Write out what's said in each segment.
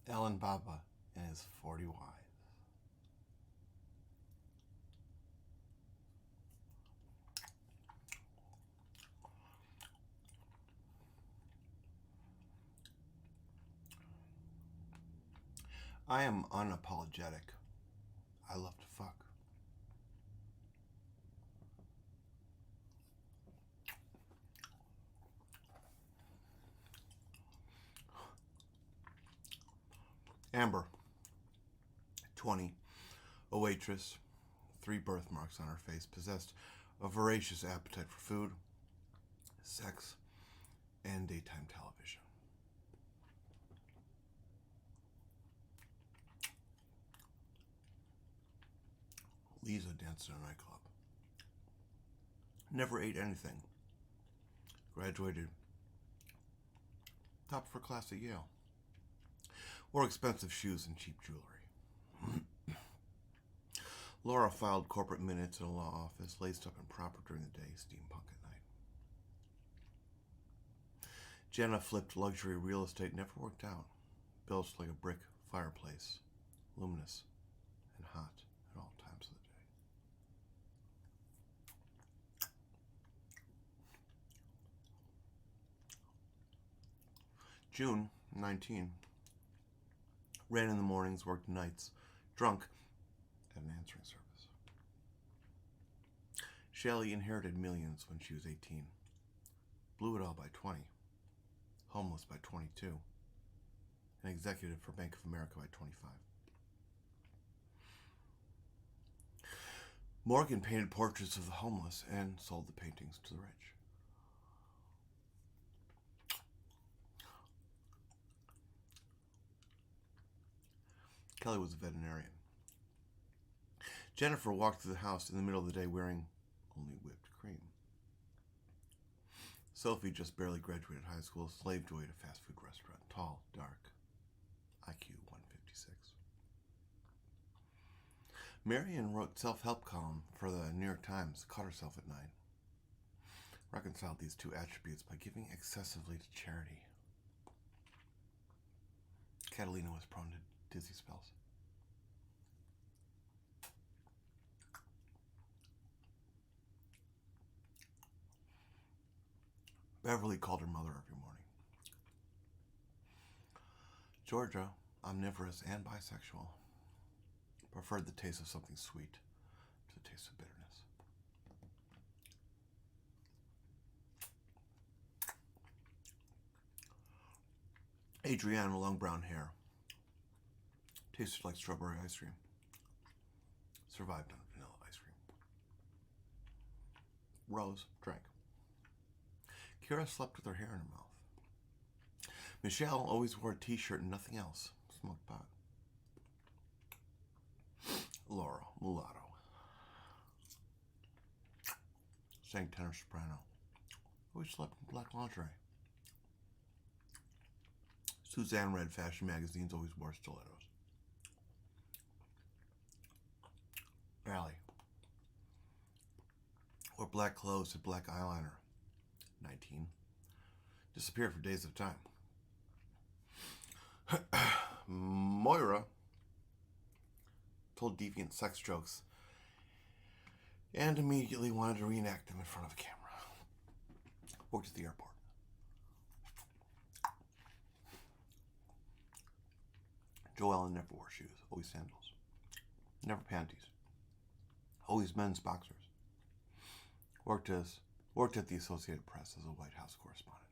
Alan Baba and his 40 wives. I am unapologetic. I love to fuck. Amber, 20, a waitress, 3 birthmarks on her face, possessed a voracious appetite for food, sex, and daytime television. Lisa danced in a nightclub. Never ate anything. Graduated top of her class at Yale. Wore expensive shoes and cheap jewelry. Laura filed corporate minutes in a law office, laced up and proper during the day, steampunk at night. Jenna flipped luxury real estate, never worked out. Built like a brick fireplace, luminous and hot at all times of the day. June, 19. Ran in the mornings, worked nights, drunk at an answering service. Shelley inherited millions when she was 18. Blew it all by 20. Homeless by 22. An executive for Bank of America by 25. Morgan painted portraits of the homeless and sold the paintings to the rich. Kelly was a veterinarian. Jennifer walked through the house in the middle of the day wearing only whipped cream. Sophie just barely graduated high school, slaved away at a fast food restaurant. Tall, dark, IQ 156. Marion wrote self-help column for the New York Times, caught herself at night. Reconciled these two attributes by giving excessively to charity. Catalina was prone to dizzy spells. Beverly called her mother every morning. Georgia, omnivorous and bisexual, preferred the taste of something sweet to the taste of bitterness. Adrienne, long brown hair, tasted like strawberry ice cream. Survived on vanilla ice cream. Rose drank. Kira slept with her hair in her mouth. Michelle always wore a t-shirt and nothing else. Smoked pot. Laura, mulatto. Sang tenor soprano. Always slept in black lingerie. Suzanne read fashion magazines, always wore stilettos. Allie wore black clothes and black eyeliner. 19. Disappeared for days at a time. Moira told deviant sex jokes and immediately wanted to reenact them in front of a camera. Worked at the airport. Joellen never wore shoes, always sandals. Never panties. Always men's boxers. Worked at the Associated Press as a White House correspondent.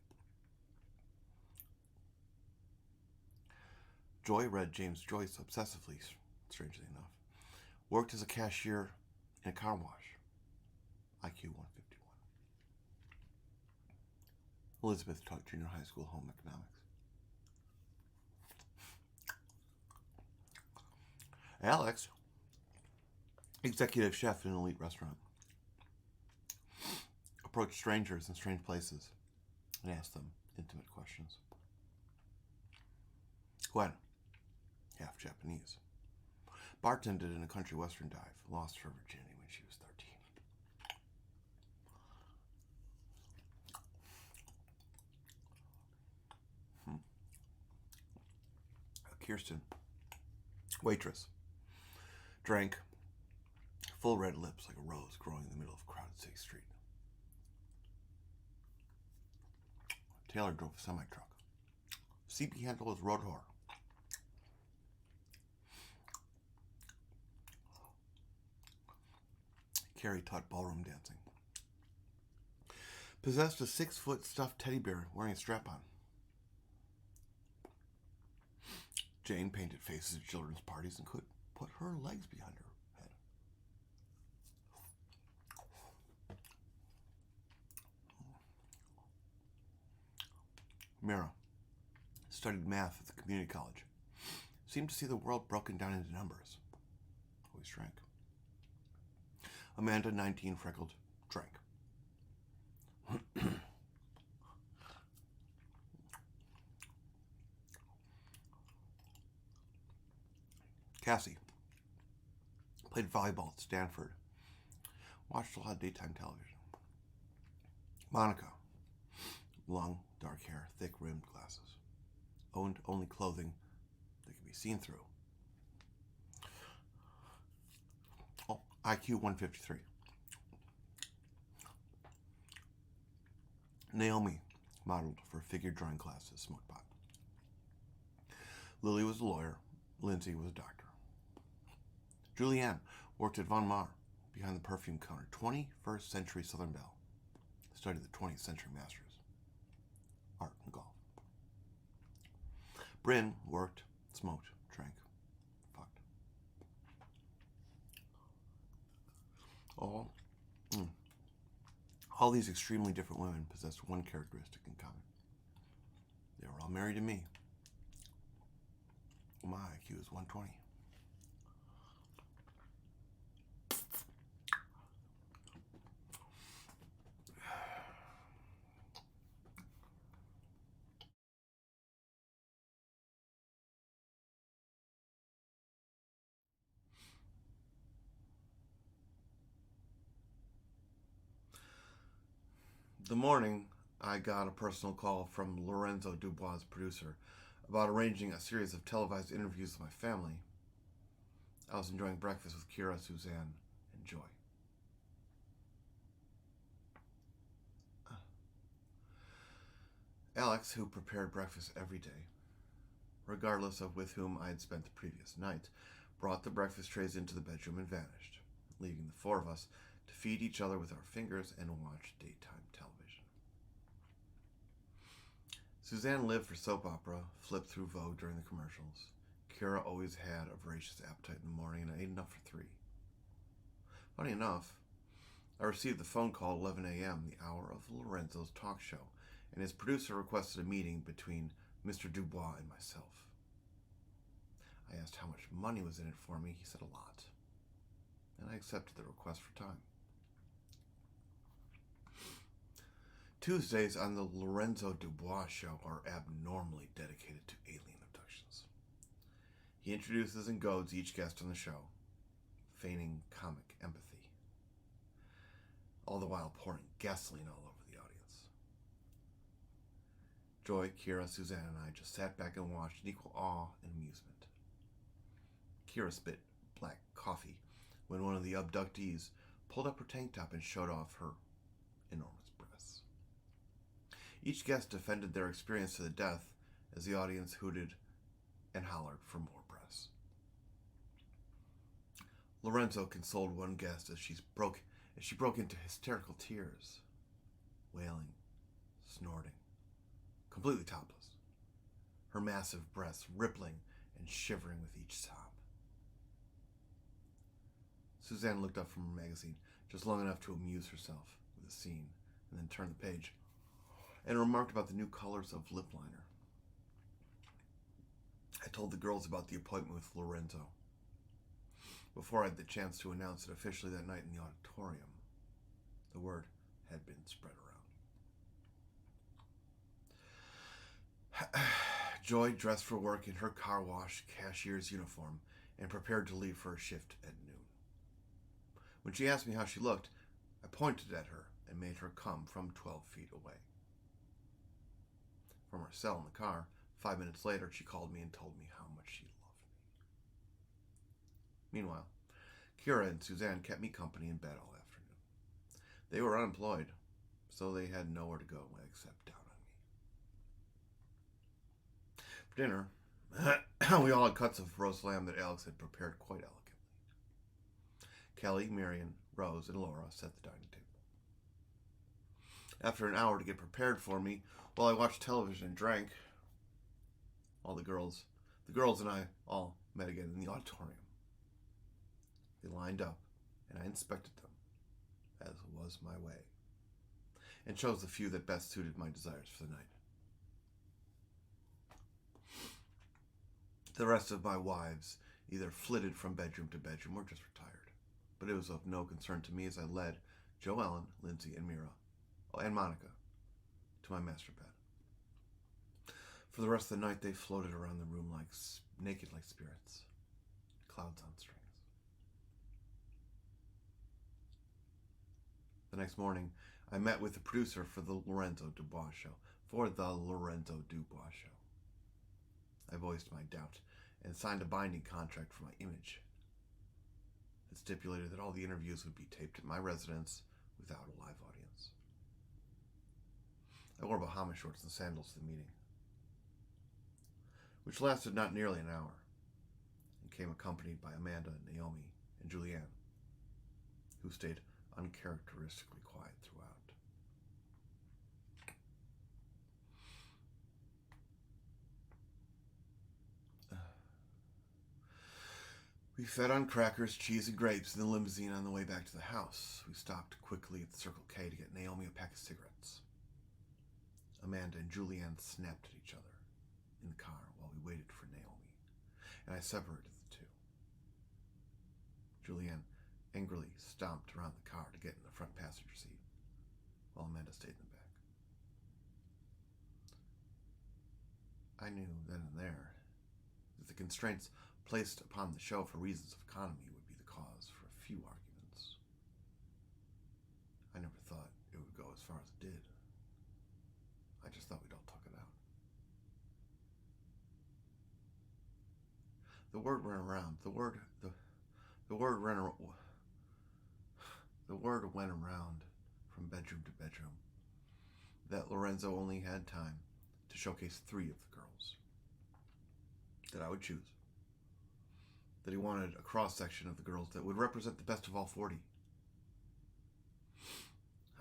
Joy read James Joyce obsessively, strangely enough. Worked as a cashier in a car wash. IQ 151. Elizabeth taught junior high school home economics. Alex, executive chef in an elite restaurant, approached strangers in strange places and asked them intimate questions. Gwen, half Japanese, bartended in a country western dive, lost her virginity when she was 13. Kirsten, waitress, drank, full red lips like a rose growing in the middle of a crowded city street. Taylor drove a semi-truck. CP handle was road whore. Carrie taught ballroom dancing. Possessed a 6-foot stuffed teddy bear wearing a strap-on. Jane painted faces at children's parties and could put her legs behind her head. Mira studied math at the community college. Seemed to see the world broken down into numbers. Always drank. Amanda, 19, freckled, drank. Cassie played volleyball at Stanford. Watched a lot of daytime television. Monica, long, dark hair, thick rimmed glasses. Owned only clothing that could be seen through. Oh, IQ 153. Naomi modeled for figure drawing class at Smoke Pot. Lily was a lawyer. Lindsay was a doctor. Julianne worked at Von Maur behind the perfume counter. 21st century Southern Belle. Studied the 20th century masters. Art and golf. Bryn worked, smoked, drank, fucked. All these extremely different women possessed one characteristic in common. They were all married to me. My IQ is 120. The morning, I got a personal call from Lorenzo Dubois' producer about arranging a series of televised interviews with my family. I was enjoying breakfast with Kira, Suzanne, and Joy. Alex, who prepared breakfast every day, regardless of with whom I had spent the previous night, brought the breakfast trays into the bedroom and vanished, leaving the four of us to feed each other with our fingers and watch daytime television. Suzanne lived for soap opera, flipped through Vogue during the commercials. Kira always had a voracious appetite in the morning, and I ate enough for 3. Funny enough, I received the phone call at 11 a.m., the hour of Lorenzo's talk show, and his producer requested a meeting between Mr. Dubois and myself. I asked how much money was in it for me. He said a lot, and I accepted the request for time. Tuesdays on the Lorenzo Dubois show are abnormally dedicated to alien abductions. He introduces and goads each guest on the show, feigning comic empathy, all the while pouring gasoline all over the audience. Joy, Kira, Suzanne, and I just sat back and watched in equal awe and amusement. Kira spit black coffee when one of the abductees pulled up her tank top and showed off her enormous breasts. Each guest defended their experience to the death as the audience hooted and hollered for more breasts. Lorenzo consoled one guest as she broke into hysterical tears, wailing, snorting, completely topless, her massive breasts rippling and shivering with each sob. Suzanne looked up from her magazine just long enough to amuse herself with the scene and then turned the page and remarked about the new colors of lip liner. I told the girls about the appointment with Lorenzo before I had the chance to announce it officially that night in the auditorium. The word had been spread around. Joy dressed for work in her car wash cashier's uniform and prepared to leave for a shift at noon. When she asked me how she looked, I pointed at her and made her come from 12 feet away. From her cell in the car, 5 minutes later, she called me and told me how much she loved me. Meanwhile, Kira and Suzanne kept me company in bed all afternoon. They were unemployed, so they had nowhere to go except down on me. For dinner, we all had cuts of roast lamb that Alex had prepared quite elegantly. Kelly, Marion, Rose, and Laura set the dining table. After an hour to get prepared for me, while I watched television and drank, all the girls and I all met again in the auditorium. They lined up, and I inspected them, as was my way, and chose the few that best suited my desires for the night. The rest of my wives either flitted from bedroom to bedroom or just retired, but it was of no concern to me as I led Jo Ellen, Lindsay, and Mira, and Monica, to my master bed. For the rest of the night, they floated around the room naked like spirits, clouds on strings. The next morning, I met with the producer for the Lorenzo Dubois show. I voiced my doubt and signed a binding contract for my image. It stipulated that all the interviews would be taped at my residence without a live audience. I wore Bahama shorts and sandals to the meeting, which lasted not nearly an hour, and came accompanied by Amanda, Naomi, and Julianne, who stayed uncharacteristically quiet throughout. We fed on crackers, cheese, and grapes in the limousine on the way back to the house. We stopped quickly at the Circle K to get Naomi a pack of cigarettes. Amanda and Julianne snapped at each other in the car while we waited for Naomi, and I separated the two. Julianne angrily stomped around the car to get in the front passenger seat, while Amanda stayed in the back. I knew then and there that the constraints placed upon the show for reasons of economy would be the cause for a few arguments. I never thought it would go as far as it did. I just thought we'd all talk it out. The word went around. The word went around from bedroom to bedroom that Lorenzo only had time to showcase 3 of the girls that I would choose. That he wanted a cross-section of the girls that would represent the best of all 40.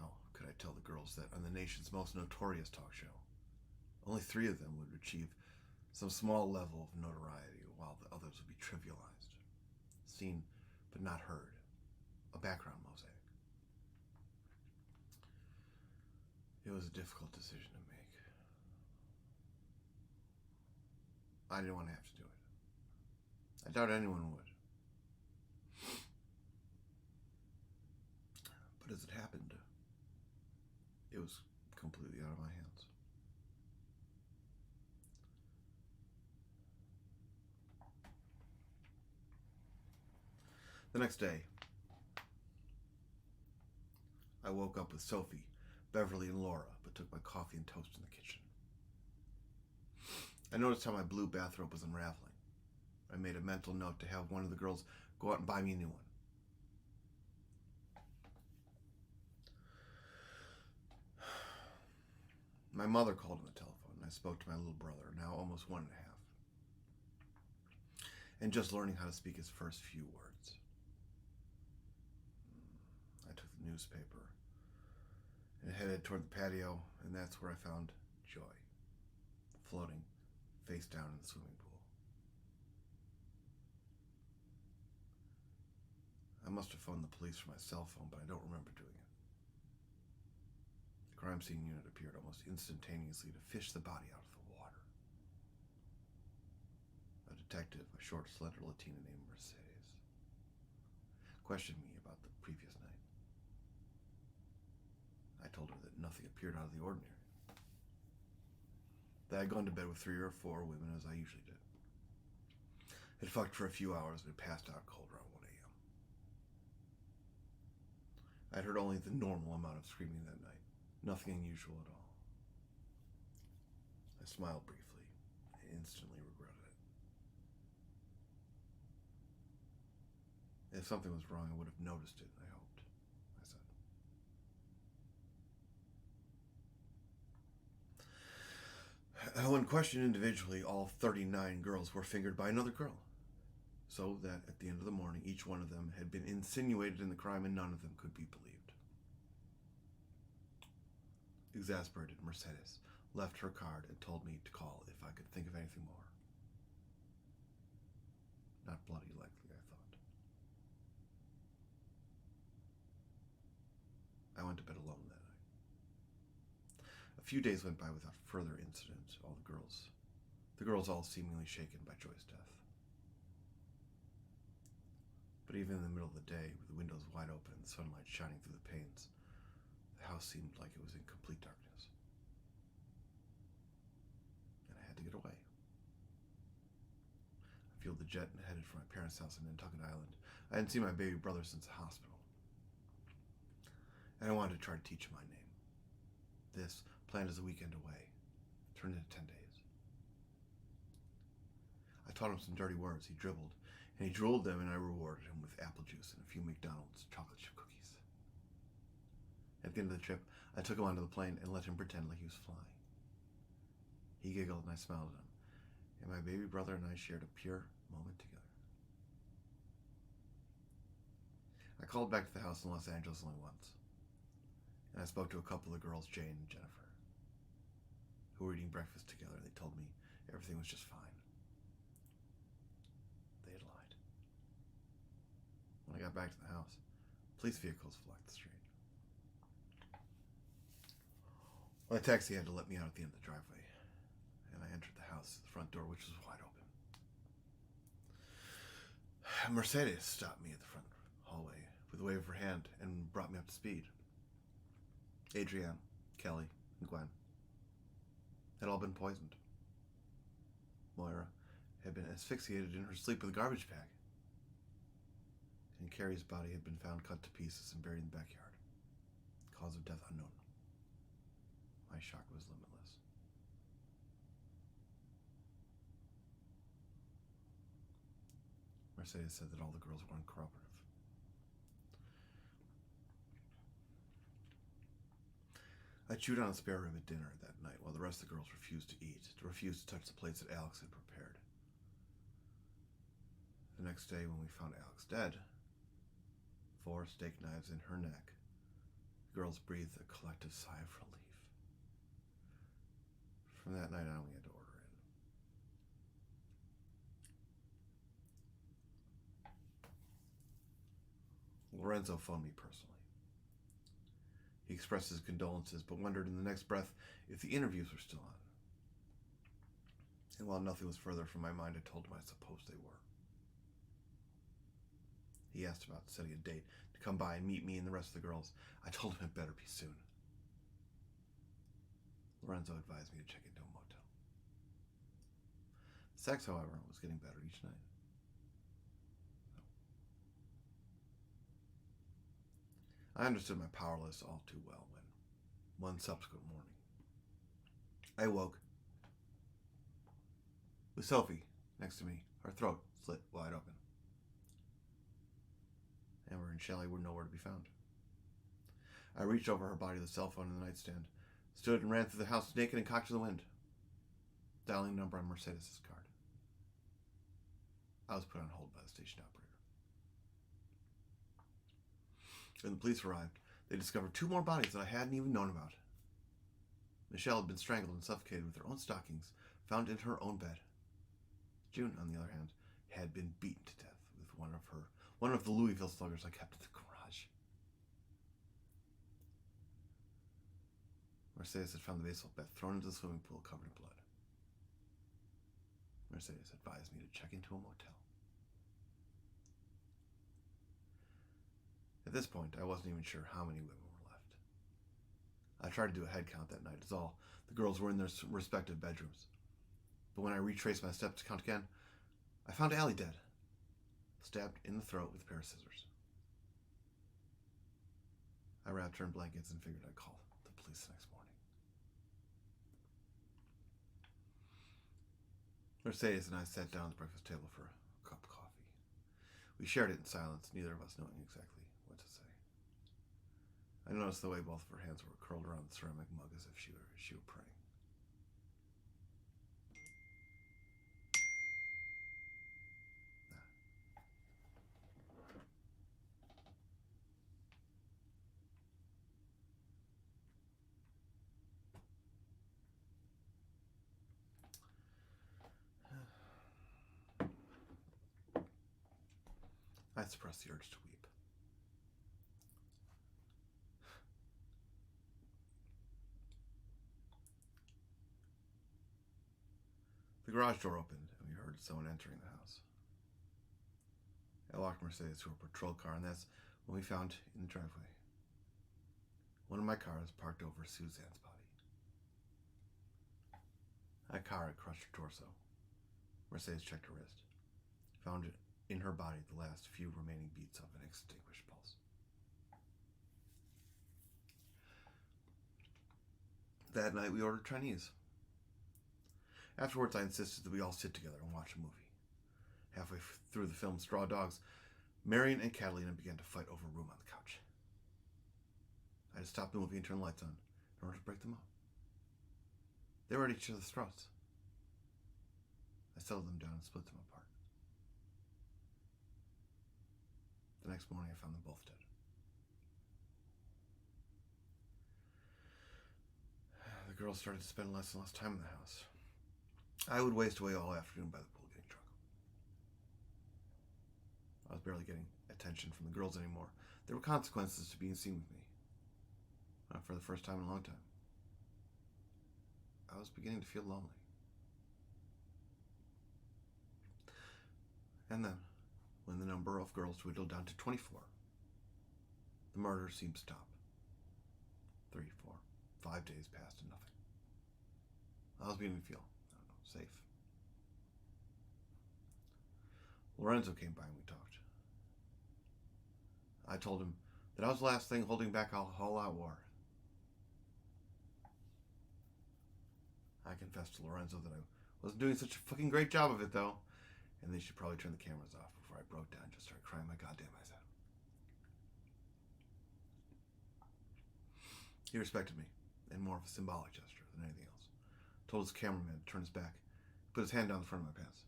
How could I tell the girls that on the nation's most notorious talk show, only 3 of them would achieve some small level of notoriety, while the others would be trivialized, seen but not heard, a background mosaic? It was a difficult decision to make. I didn't want to have to do it. I doubt anyone would. But as it happened, it was completely out of my hands. The next day, I woke up with Sophie, Beverly, and Laura, but took my coffee and toast in the kitchen. I noticed how my blue bathrobe was unraveling. I made a mental note to have one of the girls go out and buy me a new one. My mother called on the telephone, and I spoke to my little brother, now almost 1 and a half, and just learning how to speak his first few words. I took the newspaper and headed toward the patio, and that's where I found Joy, floating face down in the swimming pool. I must have phoned the police from my cell phone, but I don't remember doing it. The crime scene unit appeared almost instantaneously to fish the body out of the water. A detective, a short, slender Latina named Mercedes, questioned me about the previous night. I told her that nothing appeared out of the ordinary. That I had gone to bed with 3 or 4 women, as I usually did. Had fucked for a few hours and had passed out cold around 1 a.m. I had heard only the normal amount of screaming that night. Nothing unusual at all. I smiled briefly, instantly regretted it. If something was wrong, I would have noticed it, I hoped, I said. When questioned individually, all 39 girls were fingered by another girl, so that at the end of the morning, each one of them had been insinuated in the crime and none of them could be believed. Exasperated, Mercedes left her card and told me to call if I could think of anything more. Not bloody likely, I thought. I went to bed alone that night. A few days went by without further incident. The girls all seemingly shaken by Joy's death. But even in the middle of the day, with the windows wide open and the sunlight shining through the panes, the house seemed like it was in complete darkness. And I had to get away. I fueled the jet and headed for my parents' house in Nantucket Island. I hadn't seen my baby brother since the hospital. And I wanted to try to teach him my name. This, planned as a weekend away, turned into 10 days. I taught him some dirty words. He dribbled, and he drooled them, and I rewarded him with apple juice and a few McDonald's chocolate chip cookies. At the end of the trip, I took him onto the plane and let him pretend like he was flying. He giggled, and I smiled at him, and my baby brother and I shared a pure moment together. I called back to the house in Los Angeles only once, and I spoke to a couple of girls, Jane and Jennifer, who were eating breakfast together, and they told me everything was just fine. They had lied. When I got back to the house, police vehicles blocked the street. My taxi had to let me out at the end of the driveway, and I entered the house, the front door, which was wide open. Mercedes stopped me at the front hallway with a wave of her hand and brought me up to speed. Adrienne, Kelly, and Gwen had all been poisoned. Moira had been asphyxiated in her sleep with a garbage bag, and Carrie's body had been found cut to pieces and buried in the backyard. Cause of death unknown. My shock was limitless. Mercedes said that all the girls were uncooperative. I chewed on a spare rib at dinner that night while the rest of the girls refused to eat, refused to touch the plates that Alex had prepared. The next day, when we found Alex dead, 4 steak knives in her neck, the girls breathed a collective sigh of relief. From that night on, we had to order in. Lorenzo phoned me personally. He expressed his condolences, but wondered in the next breath if the interviews were still on. And while nothing was further from my mind, I told him I supposed they were. He asked about setting a date to come by and meet me and the rest of the girls. I told him it better be soon. Lorenzo advised me to check into a motel. Sex, however, was getting better each night. I understood my powerlessness all too well when, one subsequent morning, I awoke with Sophie next to me, her throat slit wide open. Amber and Shelley were nowhere to be found. I reached over her body, the cell phone in the nightstand, stood and ran through the house naked and cocked to the wind, dialing a number on Mercedes' card. I was put on hold by the station operator. When the police arrived, they discovered 2 more bodies that I hadn't even known about. Michelle had been strangled and suffocated with her own stockings, found in her own bed. June, on the other hand, had been beaten to death with one of the Louisville sluggers I kept in the garage. Mercedes had found the baseball bat thrown into the swimming pool covered in blood. Mercedes advised me to check into a motel. At this point, I wasn't even sure how many women were left. I tried to do a head count that night, as all the girls were in their respective bedrooms. But when I retraced my steps to count again, I found Allie dead, stabbed in the throat with a pair of scissors. I wrapped her in blankets and figured I'd call the police the next morning. Mercedes and I sat down at the breakfast table for a cup of coffee. We shared it in silence, neither of us knowing exactly what to say. I noticed the way both of her hands were curled around the ceramic mug as if she were praying. I suppressed the urge to weep. The garage door opened, and we heard someone entering the house. I walked Mercedes to a patrol car, and that's when we found in the driveway. One of my cars parked over Suzanne's body. That car had crushed her torso. Mercedes checked her wrist, found in her body the last few remaining beats of an extinguished pulse. That night we ordered Chinese. Afterwards, I insisted that we all sit together and watch a movie. Halfway through the film Straw Dogs, Marion and Catalina began to fight over a room on the couch. I had to stop the movie and turn the lights on in order to break them up. They were at each other's throats. I settled them down and split them apart. The next morning, I found them both dead. The girls started to spend less and less time in the house. I would waste away all afternoon by the pool getting drunk. I was barely getting attention from the girls anymore. There were consequences to being seen with me. Not for the first time in a long time. I was beginning to feel lonely. And then, when the number of girls dwindled down to 24, the murder seemed to stop. 3, 4, 5 days passed and nothing. I was beginning to feel, safe. Lorenzo came by and we talked. I told him that I was the last thing holding back a all-out war. I confessed to Lorenzo that I wasn't doing such a fucking great job of it, though, and they should probably turn the cameras off before I broke down and just started crying my goddamn eyes out. He respected me, in more of a symbolic gesture than anything else. Told his cameraman to turn his back, put his hand down the front of my pants.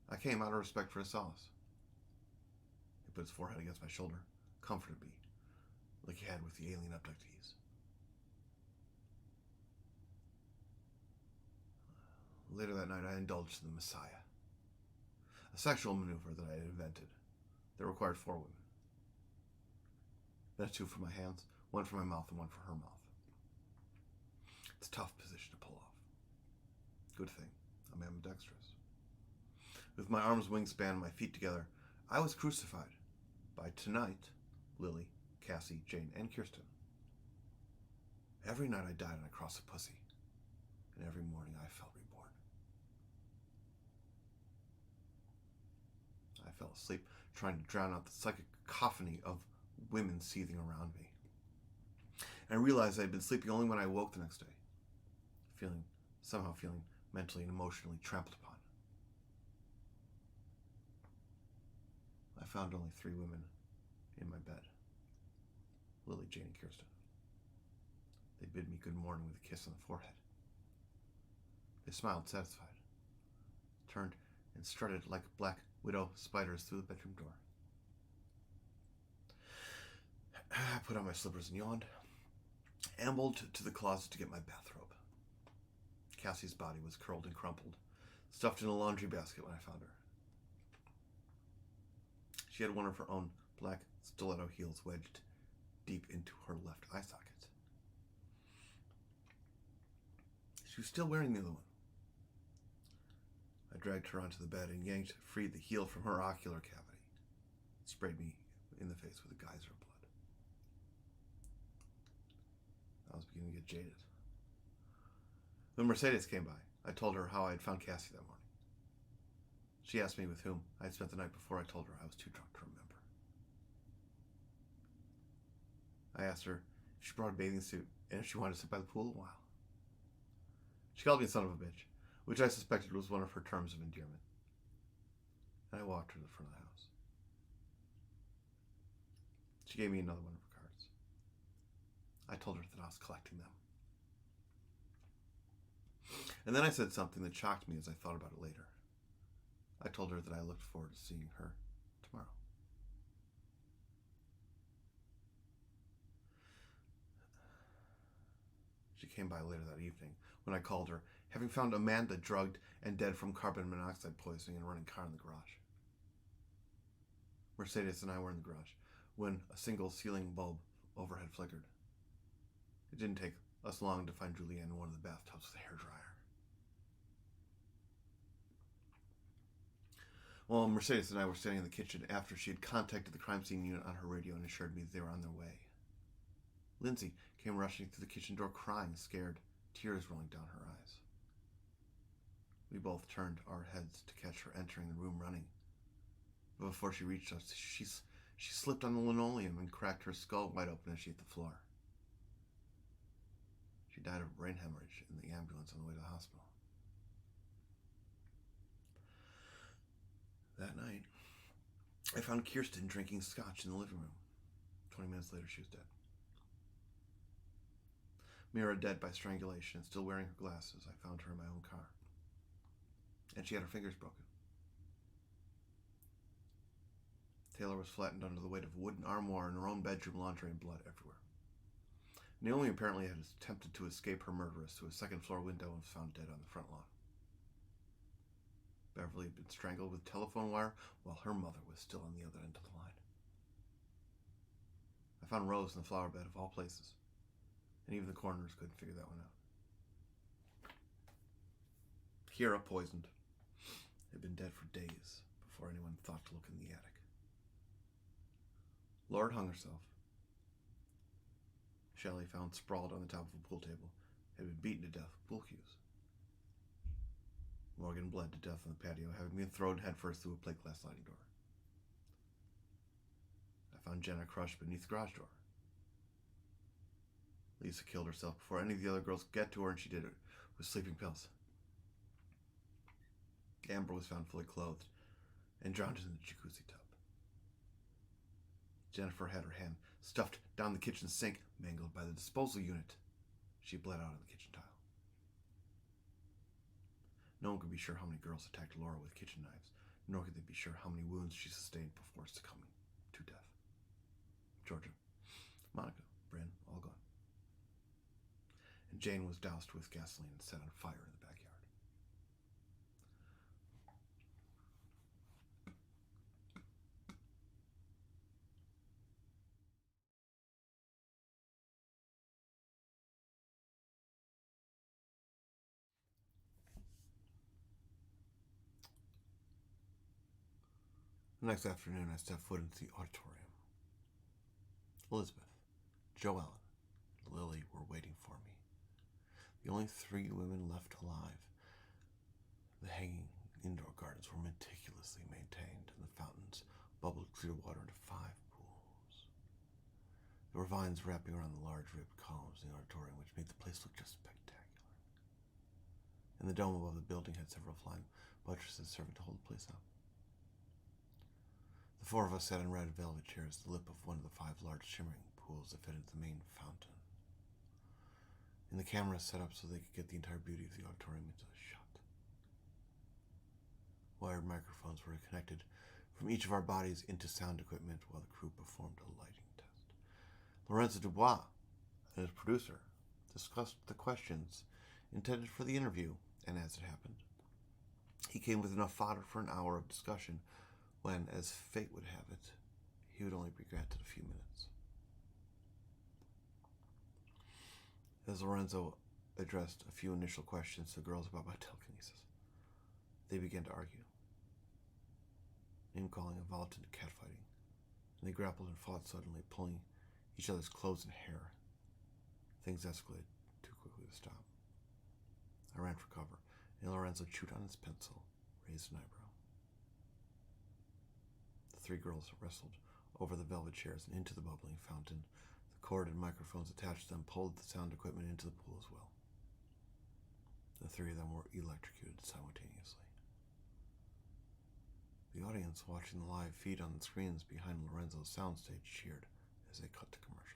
I came out of respect for his solace. He put his forehead against my shoulder, comforted me, like he had with the alien abductees. Later that night, I indulged in the Messiah, a sexual maneuver that I had invented that required 4 women. Then 2 for my hands, 1 for my mouth, and 1 for her mouth. It's a tough position to pull off. Good thing, I'm ambidextrous. With my arms wingspan and my feet together, I was crucified by tonight, Lily, Cassie, Jane, and Kirsten. Every night I died on a cross of pussy, and every morning I felt reborn. I fell asleep trying to drown out the psychic cacophony of women seething around me. And I realized I had been sleeping only when I awoke the next day, somehow feeling mentally and emotionally trampled upon. I found only 3 women in my bed. Lily, Jane, and Kirsten. They bid me good morning with a kiss on the forehead. They smiled satisfied, turned and strutted like black widow spiders through the bedroom door. I put on my slippers and yawned, ambled to the closet to get my bathrobe. Cassie's body was curled and crumpled, stuffed in a laundry basket when I found her. She had one of her own black stiletto heels wedged deep into her left eye socket. She was still wearing the other one. I dragged her onto the bed and yanked free the heel from her ocular cavity. It sprayed me in the face with a geyser of blood. I was beginning to get jaded. When Mercedes came by, I told her how I had found Cassie that morning. She asked me with whom I had spent the night before. I told her I was too drunk to remember. I asked her if she brought a bathing suit and if she wanted to sit by the pool a while. She called me a son of a bitch, which I suspected was one of her terms of endearment. And I walked her to the front of the house. She gave me another one of her cards. I told her that I was collecting them. And then I said something that shocked me as I thought about it later. I told her that I looked forward to seeing her tomorrow. She came by later that evening when I called her, having found Amanda drugged and dead from carbon monoxide poisoning in a running car in the garage. Mercedes and I were in the garage when a single ceiling bulb overhead flickered. It didn't take us long to find Julianne in one of the bathtubs with a hairdryer. Well, Mercedes and I were standing in the kitchen after she had contacted the crime scene unit on her radio and assured me that they were on their way. Lindsay came rushing through the kitchen door crying, scared, tears rolling down her eyes. We both turned our heads to catch her entering the room running. But before she reached us, she slipped on the linoleum and cracked her skull wide open as she hit the floor. She died of brain hemorrhage in the ambulance on the way to the hospital. That night, I found Kirsten drinking scotch in the living room. 20 minutes later, she was dead. Mira dead by strangulation and still wearing her glasses. I found her in my own car. And she had her fingers broken. Taylor was flattened under the weight of a wooden armoire in her own bedroom, laundry and blood everywhere. Naomi apparently had attempted to escape her murderess through a second-floor window and was found dead on the front lawn. Beverly had been strangled with telephone wire while her mother was still on the other end of the line. I found Rose in the flower bed of all places, and even the coroners couldn't figure that one out. Kira, poisoned, had been dead for days before anyone thought to look in the attic. Lord hung herself. Shelley, found sprawled on the top of a pool table, had been beaten to death with pool cues. Morgan bled to death on the patio, having been thrown headfirst through a plate glass sliding door. I found Jenna crushed beneath the garage door. Lisa killed herself before any of the other girls could get to her, and she did it with sleeping pills. Amber was found fully clothed and drowned in the jacuzzi tub. Jennifer had her hand stuffed down the kitchen sink, mangled by the disposal unit. She bled out on the kitchen tile. No one could be sure how many girls attacked Laura with kitchen knives, nor could they be sure how many wounds she sustained before succumbing to death. Georgia, Monica, Bryn, all gone. And Jane was doused with gasoline and set on fire in the backyard. The next afternoon, I stepped foot into the auditorium. Elizabeth, Joellen, and Lily were waiting for me. The only 3 women left alive. The hanging indoor gardens were meticulously maintained, and the fountains bubbled clear water into 5 pools. There were vines wrapping around the large ribbed columns in the auditorium, which made the place look just spectacular. And the dome above the building had several flying buttresses serving to hold the place up. The 4 of us sat in red velvet chairs at the lip of one of the 5 large shimmering pools that fed into the main fountain. And the cameras set up so they could get the entire beauty of the auditorium into a shot. Wired microphones were connected from each of our bodies into sound equipment while the crew performed a lighting test. Lorenzo Dubois and his producer discussed the questions intended for the interview, and as it happened, he came with enough fodder for an hour of discussion when, as fate would have it, he would only be granted a few minutes. As Lorenzo addressed a few initial questions to the girls about my telekinesis, they began to argue. Name-calling evolved into catfighting, and they grappled and fought suddenly, pulling each other's clothes and hair. Things escalated too quickly to stop. I ran for cover, and Lorenzo chewed on his pencil, raised an eyebrow. The 3 girls wrestled over the velvet chairs and into the bubbling fountain. The cord and microphones attached to them pulled the sound equipment into the pool as well. The three of them were electrocuted simultaneously. The audience watching the live feed on the screens behind Lorenzo's soundstage cheered as they cut to commercial.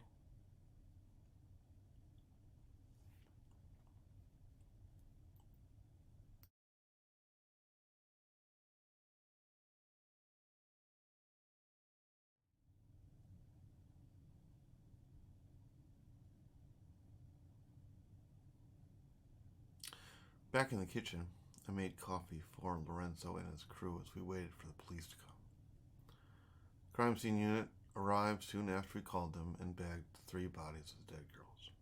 Back in the kitchen, I made coffee for Lorenzo and his crew as we waited for the police to come. The crime scene unit arrived soon after we called them and bagged the 3 bodies of the dead girls.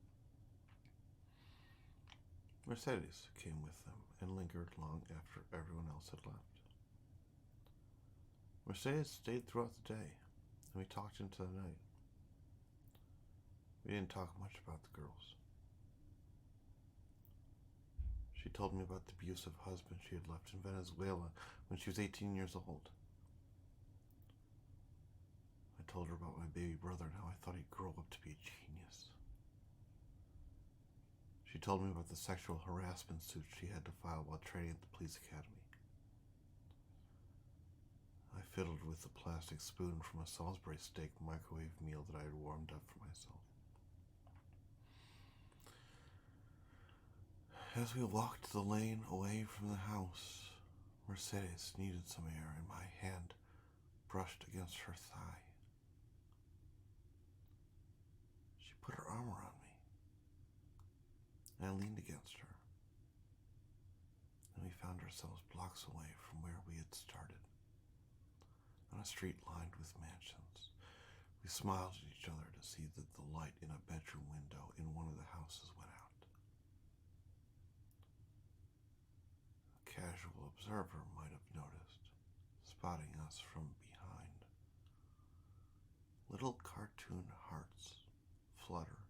Mercedes came with them and lingered long after everyone else had left. Mercedes stayed throughout the day, and we talked into the night. We didn't talk much about the girls. She told me about the abusive husband she had left in Venezuela when she was 18 years old. I told her about my baby brother and how I thought he'd grow up to be a genius. She told me about the sexual harassment suit she had to file while training at the police academy. I fiddled with the plastic spoon from a Salisbury steak microwave meal that I had warmed up for myself. As we walked the lane away from the house, Mercedes needed some air, and my hand brushed against her thigh. She put her arm around me, and I leaned against her, and we found ourselves blocks away from where we had started, on a street lined with mansions. We smiled at each other to see that the light in a bedroom window in one of the houses went out. A casual observer might have noticed, spotting us from behind. Little cartoon hearts flutter